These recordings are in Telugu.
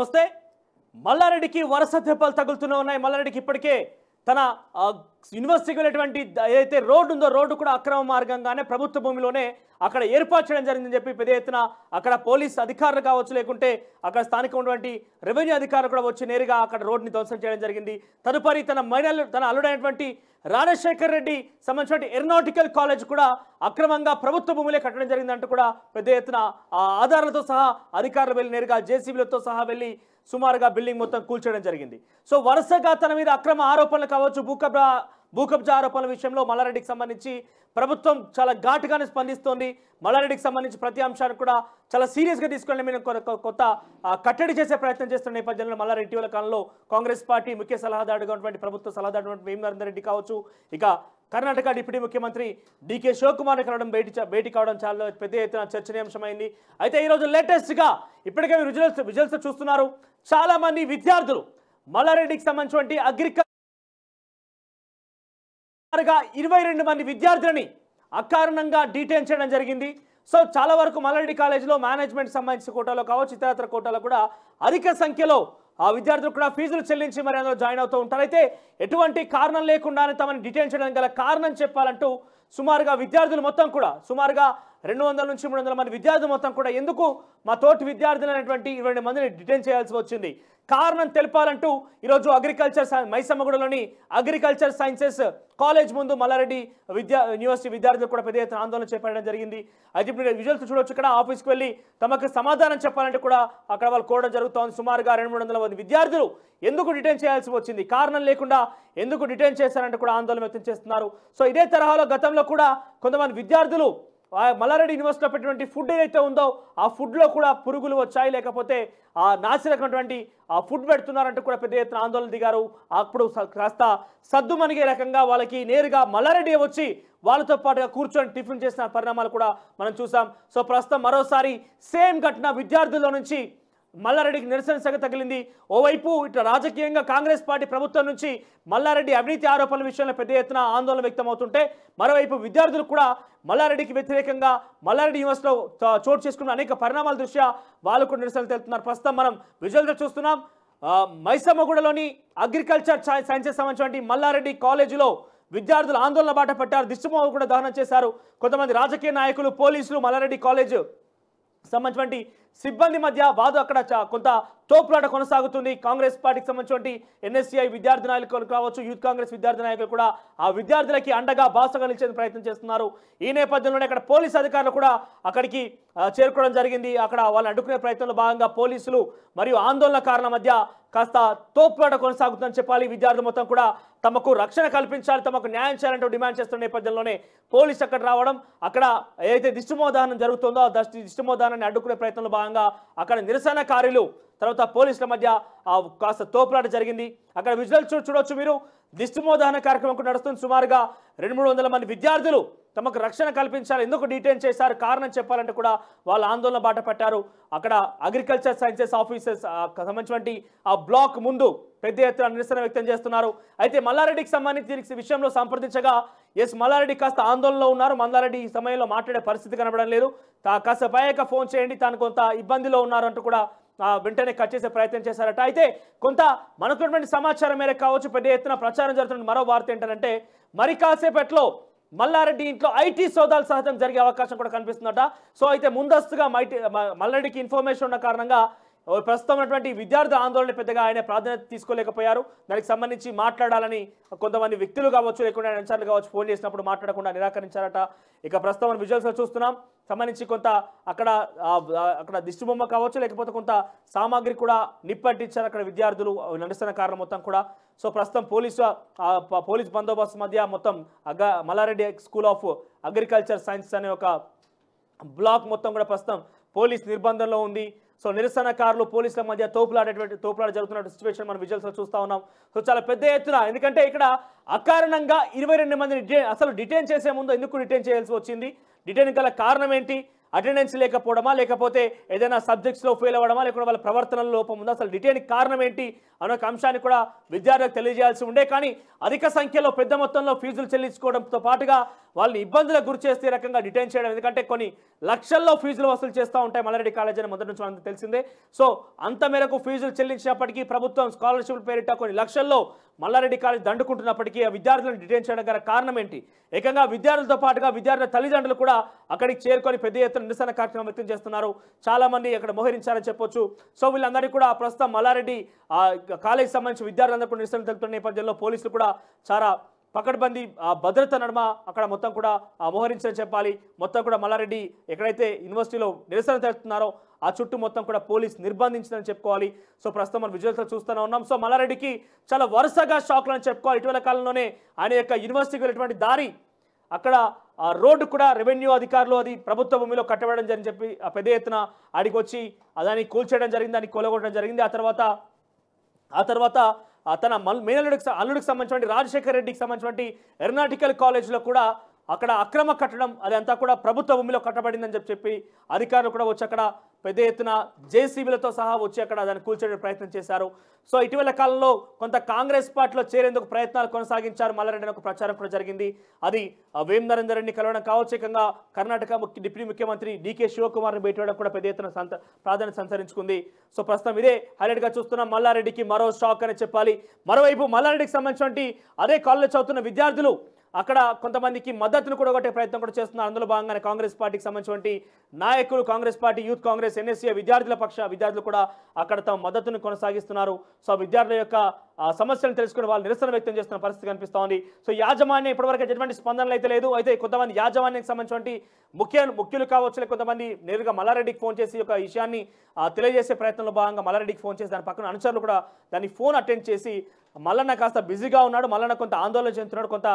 నమస్తే. మల్లారెడ్డికి వరుస దెబ్బలు తగులుతూనే ఉన్నాయి. మల్లారెడ్డికి ఇప్పటికే తన యూనివర్సిటీకి వెళ్ళేటువంటి ఏదైతే రోడ్డు ఉందో రోడ్డు కూడా అక్రమ మార్గంగానే ప్రభుత్వ భూమిలోనే అక్కడ ఏర్పాటు చేయడం జరిగిందని చెప్పి పెద్ద ఎత్తున అక్కడ పోలీస్ అధికారులు కావచ్చు, లేకుంటే అక్కడ స్థానిక ఉన్నటువంటి రెవెన్యూ అధికారులు కూడా వచ్చి నేరుగా అక్కడ రోడ్డుని ధ్వంసం చేయడం జరిగింది. తదుపరి తన అల్లుడైనటువంటి రాజశేఖర్ రెడ్డి సంబంధించిన ఏరోనాటికల్ కాలేజ్ కూడా అక్రమంగా ప్రభుత్వ భూములే కట్టడం జరిగిందంటూ కూడా పెద్ద ఎత్తున ఆధారాలతో సహా అధికారులు వెళ్ళి నేరుగా జేసీబీలతో సహా వెళ్ళి సుమారుగా బిల్డింగ్ మొత్తం కూల్చడం జరిగింది. సో వరుసగా తన మీద అక్రమ ఆరోపణలు కావచ్చు, భూకబ్జా ఆరోపణల విషయంలో మల్లారెడ్డికి సంబంధించి ప్రభుత్వం చాలా ఘాటుగానే స్పందిస్తోంది. మల్లారెడ్డికి సంబంధించి ప్రతి అంశాన్ని కూడా చాలా సీరియస్గా తీసుకుని మేము కొత్త కట్టడి చేసే ప్రయత్నం చేస్తున్న నేపథ్యంలో మల్లారెడ్డి ఇటీవల కాలంలో కాంగ్రెస్ పార్టీ ముఖ్య సలహాదారుగా ఉన్నటువంటి ప్రభుత్వ సలహాదారు వేమునరేందర్ రెడ్డి కావచ్చు, ఇక కర్ణాటక డిప్యూటీ ముఖ్యమంత్రి డీకే శివకుమార్ కలవడం భేటీ కావడం చాలా పెద్ద ఎత్తున చర్చనీయాంశమైంది. అయితే ఈరోజు లేటెస్ట్గా ఇప్పటికే విజువల్స్ చూస్తున్నారు. చాలా మంది విద్యార్థులు మల్లారెడ్డికి సంబంధించినటువంటి అగ్రికల్చర్ 22 మంది విద్యార్థులని అకారణంగా డీటైన్ చేయడం జరిగింది. సో చాలా వరకు మల్లారెడ్డి కాలేజీలో మేనేజ్మెంట్ సంబంధించిన కోటాలో కావచ్చు, ఇతరత్ర కోటాలో కూడా అధిక సంఖ్యలో ఆ విద్యార్థులు కూడా ఫీజులు చెల్లించి మరి అందులో జాయిన్ అవుతూ ఉంటారు. అయితే ఎటువంటి కారణం లేకుండానే తమని డిటైన్ చేయడానికి గల కారణం చెప్పాలంటూ సుమారుగా విద్యార్థులు మొత్తం కూడా సుమారుగా 200 నుంచి 300 మంది విద్యార్థులు మొత్తం కూడా ఎందుకు మా తోటి విద్యార్థులు అనేటువంటి 22 మందిని డిటైన్ చేయాల్సి వచ్చింది, కారణం తెలపాలంటూ ఈరోజు మైసమ్మగూడలోని అగ్రికల్చర్ సైన్సెస్ కాలేజ్ ముందు మల్లారెడ్డి యూనివర్సిటీ విద్యార్థులు కూడా పెద్ద ఎత్తున ఆందోళన చేపట్టడం జరిగింది. అయితే ఇప్పుడు విజువల్స్ చూడొచ్చు. ఇక్కడ ఆఫీస్కి వెళ్ళి తమకు సమాధానం చెప్పాలంటే కూడా అక్కడ వాళ్ళు కోరడం జరుగుతోంది. సుమారుగా 200-300 మంది విద్యార్థులు ఎందుకు డిటైన్ చేయాల్సి వచ్చింది, కారణం లేకుండా ఎందుకు డిటైన్ చేశారంటే కూడా ఆందోళన వ్యక్తం చేస్తున్నారు. సో ఇదే తరహాలో గతంలో కూడా కొంతమంది విద్యార్థులు మల్లారెడ్డి యూనివర్సిటీలో పెట్టినటువంటి ఫుడ్ ఏదైతే ఉందో ఆ ఫుడ్లో కూడా పురుగులు వచ్చాయి, లేకపోతే ఆ నాసిరకమైనటువంటి ఆ ఫుడ్ పెడుతున్నారంటూ కూడా పెద్ద ఎత్తున ఆందోళన దిగారు. అప్పుడు కాస్త సద్దుమణిగే రకంగా వాళ్ళకి నేరుగా మల్లారెడ్డి వచ్చి వాళ్ళతో పాటుగా కూర్చొని టిఫిన్ చేసిన పరిణామాలు కూడా మనం చూసాం. సో ప్రస్తుతం మరోసారి సేమ్ ఘటన విద్యార్థుల్లో నుంచి మల్లారెడ్డికి నిరసన సెగ తగిలింది. ఓవైపు ఇట్లా రాజకీయంగా కాంగ్రెస్ పార్టీ ప్రభుత్వం నుంచి మల్లారెడ్డి అవినీతి ఆరోపణల విషయంలో పెద్ద ఎత్తున ఆందోళన వ్యక్తమవుతుంటే, మరోవైపు విద్యార్థులు కూడా మల్లారెడ్డికి వ్యతిరేకంగా మల్లారెడ్డి యూనివర్సిటీలో చోటు చేసుకున్న అనేక పరిణామాల దృష్ట్యా వాళ్ళు కూడా నిరసనలు తెలుపుతున్నారు. ప్రస్తుతం మనం విజువల్గా చూస్తున్నాం. మైసమ్మగూడలోని అగ్రికల్చర్ సైన్సెస్ సంబంధించిన మల్లారెడ్డి కాలేజీలో విద్యార్థులు ఆందోళన బాట పట్టారు. దిష్టిబొమ్మ కూడా దహనం చేశారు. కొంతమంది రాజకీయ నాయకులు, పోలీసులు, మల్లారెడ్డి కాలేజ్ సంబంధించినటువంటి సిబ్బంది మధ్య వాదు అక్కడ కొంత తోపులాట కొనసాగుతుంది. కాంగ్రెస్ పార్టీకి సంబంధించినటువంటి ఎన్ఎస్సీఐ విద్యార్థి నాయకులు కావచ్చు, యూత్ కాంగ్రెస్ విద్యార్థి నాయకులు కూడా ఆ విద్యార్థులకి అండగా బాసగా నిలిచేందుకు ప్రయత్నం చేస్తున్నారు. ఈ నేపథ్యంలోనే అక్కడ పోలీసు అధికారులు కూడా అక్కడికి చేరుకోవడం జరిగింది. అక్కడ వాళ్ళని అడ్డుకునే ప్రయత్నంలో భాగంగా పోలీసులు మరియు ఆందోళనకారుల మధ్య కాస్త తోపులాట కొనసాగుతుందని చెప్పాలి. విద్యార్థులు మొత్తం కూడా తమకు రక్షణ కల్పించాలి, తమకు న్యాయం చేయాలంటూ డిమాండ్ చేస్తున్న నేపథ్యంలోనే పోలీసు అక్కడ రావడం, అక్కడ ఏదైతే దిష్టిమోదానం జరుగుతుందో ఆ దిష్టిమోదానాన్ని అడ్డుకునే ప్రయత్నంలో భాగంగా అక్కడ నిరసనకారులు తర్వాత పోలీసుల మధ్య కాస్త తోపులాట జరిగింది. అక్కడ విజువల్స్ చూడొచ్చు మీరు. దిష్టిమోదాన కార్యక్రమం నడుస్తుంది. సుమారుగా 200-300 మంది విద్యార్థులు తమకు రక్షణ కల్పించాలి, ఎందుకు డిటైన్ చేశారు, కారణం చెప్పాలంటే కూడా వాళ్ళ ఆందోళన బాట పట్టారు. అక్కడ అగ్రికల్చర్ సైన్సెస్ ఆఫీసర్స్ సంబంధించినటువంటి ఆ బ్లాక్ ముందు పెద్ద ఎత్తున నిరసన వ్యక్తం చేస్తున్నారు. అయితే మల్లారెడ్డికి సంబంధించి విషయంలో సంప్రదించగా మల్లారెడ్డి కాస్త ఆందోళనలో ఉన్నారు. మల్లారెడ్డి ఈ సమయంలో మాట్లాడే పరిస్థితి కనబడం లేదు. కాస్త పైగా ఫోన్ చేయండి, తాను కొంత ఇబ్బందిలో ఉన్నారు అంటూ కూడా వెంటనే కట్ చేసే ప్రయత్నం చేశారట. అయితే కొంత మనకున్నటువంటి సమాచారం మేరకు కావచ్చు పెద్ద ఎత్తున ప్రచారం జరుగుతున్న మరో వార్త ఏంటంటే మరి కాసేపట్లో మల్లారెడ్డి ఇంట్లో ఐటీ సోదాలు సహజం జరిగే అవకాశం కూడా కనిపిస్తుందట. సో అయితే ముందస్తుగా మల్లారెడ్డికి ఇన్ఫర్మేషన్ ఉన్న కారణంగా ప్రస్తుతం ఉన్నటువంటి విద్యార్థుల ఆందోళన పెద్దగా ఆయన ప్రాధాన్యత తీసుకోలేకపోయారు. దానికి సంబంధించి మాట్లాడాలని కొంతమంది వ్యక్తులు కావచ్చు, లేకుండా అధికారులు కావచ్చు ఫోన్ చేసినప్పుడు మాట్లాడకుండా నిరాకరించారట. ఇక ప్రస్తుతం విజువల్స్ చూస్తున్నాం. సంబంధించి కొంత అక్కడ దిష్టిబొమ్మ కావచ్చు, లేకపోతే కొంత సామాగ్రి కూడా నిప్పంటించారు అక్కడ విద్యార్థులు నిరసన కారణం మొత్తం కూడా. సో ప్రస్తుతం పోలీస్ బందోబస్తు మధ్య మొత్తం Mallareddy school of agriculture science అనే ఒక బ్లాక్ మొత్తం కూడా ప్రస్తుతం పోలీస్ నిర్బంధంలో ఉంది. సో నిరసనకారులు పోలీసుల మధ్య తోపులాట జరుగుతున్న సిచ్యువేషన్ మనం విజువల్స్లో చూస్తూ ఉన్నాం. సో చాలా పెద్ద ఎత్తున, ఎందుకంటే ఇక్కడ అకారణంగా 22 మందిని అసలు డిటైన్ చేసే ముందు ఎందుకు డిటైన్ చేయాల్సి వచ్చింది, డిటైన్ గల కారణం ఏంటి, అటెండెన్స్ లేకపోవడమా, లేకపోతే ఏదైనా సబ్జెక్ట్స్లో ఫెయిల్ అవ్వడమా, లేకపోతే వాళ్ళ ప్రవర్తనలో లోపం ఉందా, అసలు డిటైన్ కారణం ఏంటి అనే అంశాన్ని కూడా విద్యార్థులకు తెలియజేయాల్సి ఉండే. కానీ అధిక సంఖ్యలో పెద్ద మొత్తంలో ఫీజులు చెల్లించుకోవడంతో పాటుగా వాళ్ళని ఇబ్బందులకు గురి చేస్తే ఈ రకంగా డిటైన్ చేయడం, ఎందుకంటే కొన్ని లక్షల్లో ఫీజులు వసూలు చేస్తూ ఉంటాయి మల్లారెడ్డి కాలేజ్ అని మొదటి నుంచి మనకు తెలిసిందే. సో అంత మేరకు ఫీజులు చెల్లించినప్పటికీ ప్రభుత్వం స్కాలర్షిప్ పేరిట కొన్ని లక్షల్లో మల్లారెడ్డి కాలేజ్ దండుకుంటున్నప్పటికీ ఆ విద్యార్థులను డిటైన్ చేయడం గల కారణం ఏంటి? ఏకంగా విద్యార్థులతో పాటుగా విద్యార్థుల తల్లిదండ్రులు కూడా అక్కడికి చేరుకొని పెద్ద ఎత్తున నిరసన కార్యక్రమం వ్యక్తం చేస్తున్నారు. చాలా మంది అక్కడ మోహరించారని చెప్పొచ్చు. సో వీళ్ళందరికీ కూడా ప్రస్తుతం మల్లారెడ్డి కాలేజ్ సంబంధించిన విద్యార్థులందరూ కూడా నిరసన తెలుపుతున్న నేపథ్యంలో పోలీసులు కూడా చాలా పకడ్బందీ భద్రత నడుమ అక్కడ మొత్తం కూడా మోహరించని చెప్పాలి. మొత్తం కూడా మల్లారెడ్డి ఎక్కడైతే యూనివర్సిటీలో నిరసన తెలుపుతున్నారో ఆ చుట్టూ మొత్తం కూడా పోలీస్ నిర్బంధించిందని చెప్పుకోవాలి. సో ప్రస్తుతం మనం విజువల్స్లో చూస్తూనే ఉన్నాం. సో మల్లారెడ్డికి చాలా వరుసగా షాక్లు అని చెప్పుకోవాలి. ఇటీవల కాలంలోనే ఆయన యొక్క యూనివర్సిటీకి వెళ్ళేటువంటి దారి అక్కడ రోడ్డు కూడా రెవెన్యూ అధికారులు అది ప్రభుత్వ భూమిలో కట్టబడడం జరిని చెప్పి పెద్ద ఎత్తున ఆడికి వచ్చి దాన్ని కూల్చేయడం జరిగింది, దాన్ని కూలగొట్టడం జరిగింది. ఆ తర్వాత తన అల్లుడికి సంబంధించిన రాజశేఖర్ రెడ్డికి సంబంధించిన ఏరోనాటికల్ కాలేజ్లో కూడా అక్కడ అక్రమ కట్టడం అదంతా కూడా ప్రభుత్వ భూమిలో కట్టబడిందని చెప్పి అధికారులు కూడా వచ్చి అక్కడ పెద్ద ఎత్తున జేసీబీలతో సహా వచ్చి అక్కడ దాన్ని కూల్చే ప్రయత్నం చేశారు. సో ఇటీవల కాలంలో కొంత కాంగ్రెస్ పార్టీలో చేరేందుకు ప్రయత్నాలు కొనసాగించారు మల్లారెడ్డి ఒక ప్రచారం కూడా జరిగింది. అది వేం నరేందర్ రెడ్డిని కలవడం కావచ్చు, ఏకంగా కర్ణాటక డిప్యూటీ ముఖ్యమంత్రి డీకే శివకుమార్ని భేటీ అవ్వడం కూడా పెద్ద ఎత్తున ప్రాధాన్యత సంతరించుకుంది. సో ప్రస్తుతం ఇదే హైలైట్గా చూస్తున్నాం. మల్లారెడ్డికి మరో షాక్ అని చెప్పాలి. మరోవైపు మల్లారెడ్డికి సంబంధించిన అదే కాలేజ్ చదువుతున్న విద్యార్థులు అక్కడ కొంతమందికి మద్దతును కూడా కొట్టే ప్రయత్నం కూడా చేస్తున్నారు. అందులో భాగంగానే కాంగ్రెస్ పార్టీకి సంబంధించిన నాయకులు, Congress party, youth Congress, NSC విద్యార్థులు కూడా అక్కడ తమ మద్దతును కొనసాగిస్తున్నారు. సో విద్యార్థుల యొక్క సమస్యలను తెలుసుకుని వాళ్ళు నిరసన వ్యక్తం చేస్తున్న పరిస్థితి కనిపిస్తూ ఉంది. సో యాజమాన్యం ఇప్పటివరకు ఎటువంటి స్పందనలు అయితే లేదు. అయితే కొంతమంది యాజమాన్యానికి సంబంధించిన ముఖ్యులు కావచ్చు, కొంతమంది నేరుగా మల్లారెడ్డికి ఫోన్ చేసి ఒక విషయాన్ని తెలియజేసే ప్రయత్నంలో భాగంగా మల్లారెడ్డికి ఫోన్ చేసి దాని పక్కన అనుచరులు కూడా దాన్ని ఫోన్ అటెండ్ చేసి మల్లన్న కాస్త బిజీగా ఉన్నాడు, మల్లన్న కొంత ఆందోళన చెందుతున్నాడు, కొంత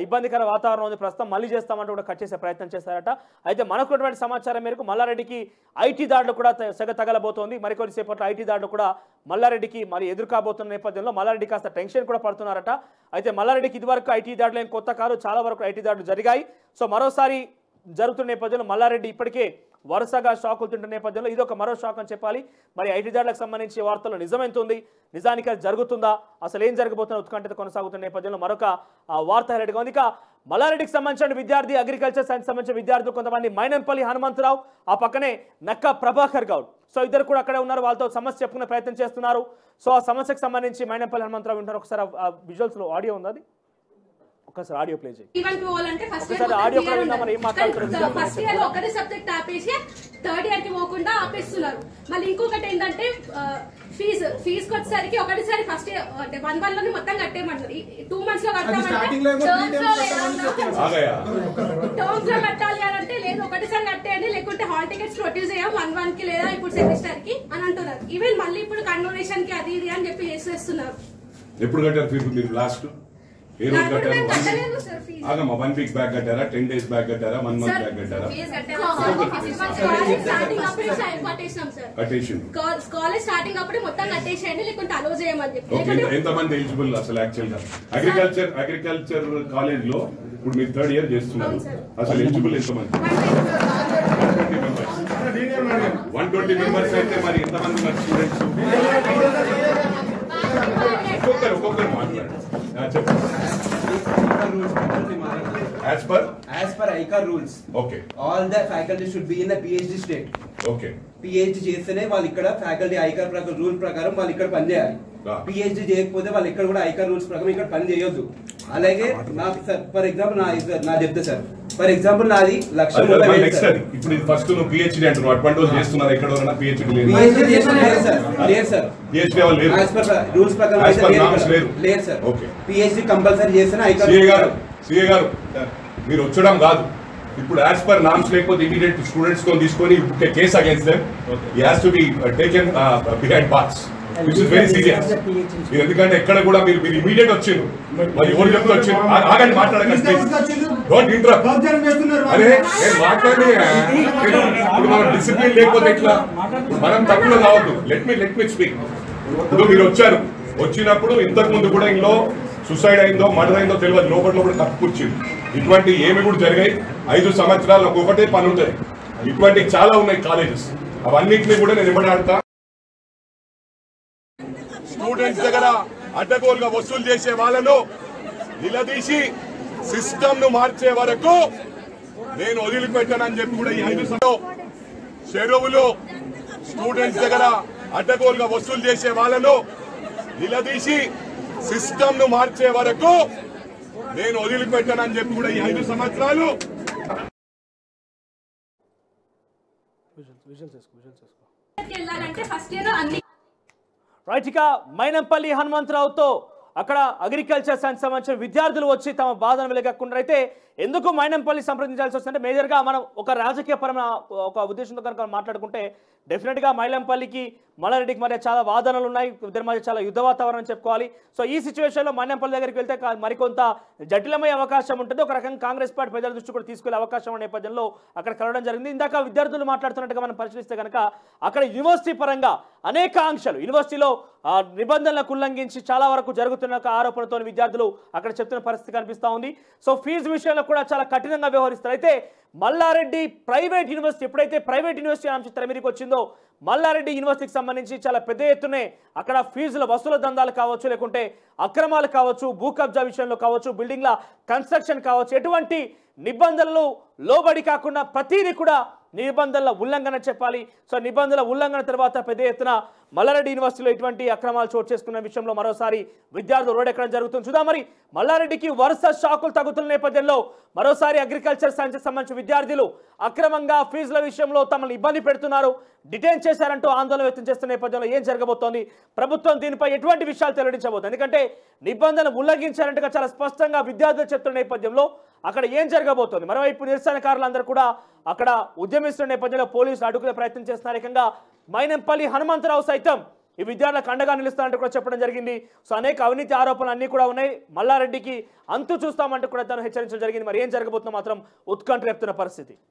ఇబ్బందికర వాతావరణం ఉంది, ప్రస్తుతం మళ్ళీ చేస్తామంటూ కూడా కట్ చేసే ప్రయత్నం చేశారట. అయితే మనకున్నటువంటి సమాచారం మేరకు మల్లారెడ్డికి ఐటీ దాడులు కూడా సెగ తగలబోతోంది. మరికొద్దిసేపట్లో ఐటీ దాడులు కూడా మల్లారెడ్డికి మరి ఎదురు కాబోతున్న నేపథ్యంలో మల్లారెడ్డి కాస్త టెన్షన్ కూడా పడుతున్నారట. అయితే మల్లారెడ్డికి ఇదివరకు ఐటీ దాడులు ఏం కొత్త కాదు, చాలా వరకు ఐటీ దాడులు జరిగాయి. సో మరోసారి జరుగుతున్న నేపథ్యంలో మల్లారెడ్డి ఇప్పటికే వరుసగా షాకులు తింటున్న నేపథ్యంలో ఇదొక మరో షాక్ అని చెప్పాలి. మరి ఐటీ దాడులకు సంబంధించి వార్తల్లో నిజమెంత ఉంది, నిజానికి అది జరుగుతుందా, అసలు ఏం జరగబోతున్న ఉత్కంఠత కొనసాగుతున్న నేపథ్యంలో మరొక వార్త హైలైట్గా ఉంది. ఇక మల్లారెడ్డికి సంబంధించిన విద్యార్థి, అగ్రికల్చర్ సైన్స్ సంబంధించిన విద్యార్థులు కొంతమంది మైనంపల్లి హనుమంతరావు, ఆ పక్కనే నక్క ప్రభాకర్ గౌడ్, సో ఇద్దరు కూడా అక్కడే ఉన్నారు. వాళ్ళతో సమస్య చెప్పుకునే ప్రయత్నం చేస్తున్నారు. సో ఆ సమస్యకు సంబంధించి మైనంపల్లి హనుమంతరావు వింటారు. ఒకసారి విజువల్స్లో ఆడియో ఉంది, అది ఒకసారి ఆడియో ప్లే చేయండి. ఈవెంట్ పోవాలంటే ఫస్ట్ ఇయర్ లో ఒకటి సబ్జెక్ట్ ఆపేసి థర్డ్ ఇయర్ కి పోకుండా ఆపేస్తున్నారు. మళ్ళీ ఇంకొకటి ఏంటంటే ఫీజుకి వచ్చేసరికి ఒకటిసారి ఫస్ట్ ఇయర్ 1 లోనే మొత్తం కట్టేయమంటారు. 2 months లో కట్టామంటే టర్మ్స్ లో కట్టాలి అని అంటే లేదు ఒకటిసారి కట్టేయండి, లేకుంటే హాల్ టికెట్స్ ప్రొడ్యూస్ చేయం 1 కి లేదా ఇప్పుడు సెమిస్టర్ కి అని అంటున్నారు. ఈవెన్ మళ్ళీ ఇప్పుడు కండోనేషన్ కి అది ఇది అని చెప్పి చేసేస్తున్నారు. ఎప్పుడు కట్టారు మీరు లాస్ట్? ఏ రోజు కట్టారు? 1 week బ్యాక్ కట్టారా, 10 days బ్యాక్ కట్టారా, 1 month బ్యాక్ కట్టారా? కాలేజ్ స్టార్టింగ్ అప్పుడే మొత్తం కట్టేసేయండి, లేకుంటే అలో చేయమని చెప్పి. ఎంతమంది ఎలిజిబుల్ అసలు యాక్చువల్ గా అగ్రికల్చర్ కాలేజ్ లో ఇప్పుడు మీరు 3rd year చేస్తున్నారు, అసలు ఎలిజిబుల్ ఎంతమంది? 120 members అయితే మరి ఎంతమంది మరి స్టూడెంట్స్? ఒక్కొక్కరు మాట్లాడారు. As per ICAR rules, okay, all the faculty should be in a PhD state. Okay. PhD చేస్తేనే వాళ్ళు ఇక్కడ ఫ్యాకల్టీ ఐకార్ రూల్ ప్రకారం వాళ్ళు ఇక్కడ పని చేయాలి. PhD చేయకపోతే వాళ్ళు ఇక్కడ కూడా ఐకార్ రూల్స్ ప్రకారం ఇక్కడ పని చేయొద్దు. అలాగే నాకు సార్ ఫర్ ఎగ్జాంపుల్ నా చెప్తే సార్ ఫర్ ఎగ్జాంపుల్ నాది 1,00,000 రూపాయలు. ఇప్పుడు ఫస్ట్ నువ్వు PhD అంటున్నావు, అడ్వాంటేజ్ చేస్తున్నారు ఎక్కడ PhD లేదు సార్, PhD వాళ్ళు లేరు యాజ్ పర్ రూల్స్ ప్రకారం లేదు సార్. ఓకే, PhD కంపల్సరీ చేస్తేనే ఐకార్. సిఏ గారు మీరు వచ్చడం కాదు, ఇప్పుడు యాజ్ పర్ నామ్స్ లేకపోతే ఇమీడియట్ స్టూడెంట్స్ తో తీసుకొని case against them he has to be taken behind bars, which is very serious. ఎందుకంటే ఎక్కడ కూడా మీరు ఇమీడియట్ వచ్చిండ్రు, మరి ఎవరు చెప్తూ వచ్చిండ్రు? ఆగండి, మాట్లాడకండి, డోంట్ ఇంటరప్ట్. అరే నేను మాట్లాడి ఇప్పుడు మనం డిసిప్లిన్ లేకపోతే ఎట్లా? మనం తప్పులు కావద్దు. Let me speak. ఇప్పుడు మీరు వచ్చారు, వచ్చినప్పుడు ఇంతకు ముందు కూడా ఇంట్లో సూసైడ్ అయిందో మర్డర్ అయిందో తెలియదు, లోపల తప్పుకొచ్చింది. ఇటువంటి ఏమి కూడా జరిగాయి. 5 సంవత్సరాలు ఒకటే పని ఉంటాయి. ఇటువంటి చాలా ఉన్నాయి కాలేజెస్, అవన్నింటినీ కూడా నేను ఇవ్వడాడతా. స్టూడెంట్స్ దగ్గర అడ్డగోలుగా వసూలు చేసే వాళ్ళను నిలదీసి సిస్టమ్ ను మార్చే వరకు నేను వదిలిపెట్టానని చెప్పి కూడా ఈ 5 సంవత్సరాలు చెరువులు స్టూడెంట్స్ దగ్గర అడ్డగోలుగా వసూలు చేసే వాళ్ళను నిలదీసి సిస్టమ్ ను మార్చే వరకు నేను వదిలిపెట్టానని చెప్పి కూడా ఈ 5 సంవత్సరాలు వెళ్ళాలంటే ఫస్ట్ ఇయర్ అన్ని రైట్. ఇక మైనంపల్లి హనుమంతరావుతో అక్కడ అగ్రికల్చర్ సైన్స్ సంబంధించిన విద్యార్థులు వచ్చి తమ బాధను వెలగకుండా అయితే ఎందుకు మైనంపల్లి సంప్రదించాల్సి వస్తుందంటే మేజర్గా మనం ఒక రాజకీయ పరమైన ఒక ఉద్దేశంతో కనుక మాట్లాడుకుంటే డెఫినెట్గా మైనంపల్లికి మల్లారెడ్డికి మధ్య చాలా వాదనలు ఉన్నాయి, ఇద్దరి మధ్య చాలా యుద్ధ వాతావరణం చెప్పుకోవాలి. సో ఈ సిచ్యువేషన్లో మైనంపల్లి దగ్గరికి వెళ్తే మరికొంత జటిలమయ్యే అవకాశం ఉంటుంది. ఒక రకంగా కాంగ్రెస్ పార్టీ ప్రజల దృష్టి కూడా తీసుకెళ్లే అవకాశం ఉన్న నేపథ్యంలో అక్కడ కలవడం జరిగింది. ఇందాక విద్యార్థులు మాట్లాడుతున్నట్టుగా మనం పరిశీలిస్తే కనుక అక్కడ యూనివర్సిటీ పరంగా అనేక ఆంక్షలు, యూనివర్సిటీలో నిబంధనలకు ఉల్లంఘించి చాలా వరకు జరుగుతున్న ఆరోపణలతో విద్యార్థులు అక్కడ చెప్తున్న పరిస్థితి కనిపిస్తూ ఉంది. సో ఫీజు విషయంలో కూడా చాలా కఠినంగా వ్యవహరిస్తారు. అయితే మల్లారెడ్డి ప్రైవేట్ యూనివర్సిటీ ఎప్పుడైతే ప్రైవేట్ యూనివర్సిటీ అంశం తెరమీరికి వచ్చిందో మల్లారెడ్డి యూనివర్సిటీకి సంబంధించి చాలా పెద్ద ఎత్తునే అక్కడ ఫీజుల వసూలు దందాలు కావచ్చు, లేకుంటే అక్రమాలు కావచ్చు, భూ కబ్జా విషయంలో కావచ్చు, బిల్డింగ్ల కన్స్ట్రక్షన్ కావచ్చు, ఎటువంటి నిబంధనలు లోబడి కాకుండా ప్రతిదీ కూడా నిబంధనల ఉల్లంఘన చెప్పాలి. సో నిబంధనల ఉల్లంఘన తర్వాత పెద్ద ఎత్తున మల్లారెడ్డి యూనివర్సిటీలో ఇటువంటి అక్రమాలు చోటు చేసుకున్న విషయంలో మరోసారి విద్యార్థులు రోడ్డెక్కడం జరుగుతుంది. చూద్దాం మరి మల్లారెడ్డికి వరుస షాకులు తగ్గుతున్న నేపథ్యంలో మరోసారి అగ్రికల్చర్ సైన్స్ సంబంధించిన విద్యార్థులు అక్రమంగా ఫీజుల విషయంలో తమను ఇబ్బంది పెడుతున్నారు, డిటైన్ చేశారంటూ ఆందోళన వ్యక్తం చేస్తున్న నేపథ్యంలో ఏం జరగబోతోంది, ప్రభుత్వం దీనిపై ఎటువంటి విషయాలు వెల్లడించబోతుంది, ఎందుకంటే నిబంధనలు ఉల్లంఘించారంటే చాలా స్పష్టంగా విద్యార్థులు చెప్తున్న నేపథ్యంలో అక్కడ ఏం జరగబోతోంది. మరోవైపు నిరసనకారులందరూ కూడా అక్కడ ఉద్యమిస్తున్న నేపథ్యంలో పోలీసులు అడ్డుకునే ప్రయత్నం చేస్తున్నారు. ఏకంగా మైనంపల్లి హనుమంతరావు సైతం ఈ విద్యార్థులకు అండగా నిలుస్తారంటూ కూడా చెప్పడం జరిగింది. సో అనేక అవినీతి ఆరోపణలు అన్ని కూడా ఉన్నాయి. మల్లారెడ్డికి అంతు చూస్తామంటూ కూడా తను హెచ్చరించడం జరిగింది. మరి ఏం జరగబోతుందో మాత్రం ఉత్కంఠ రేపుతున్న పరిస్థితి.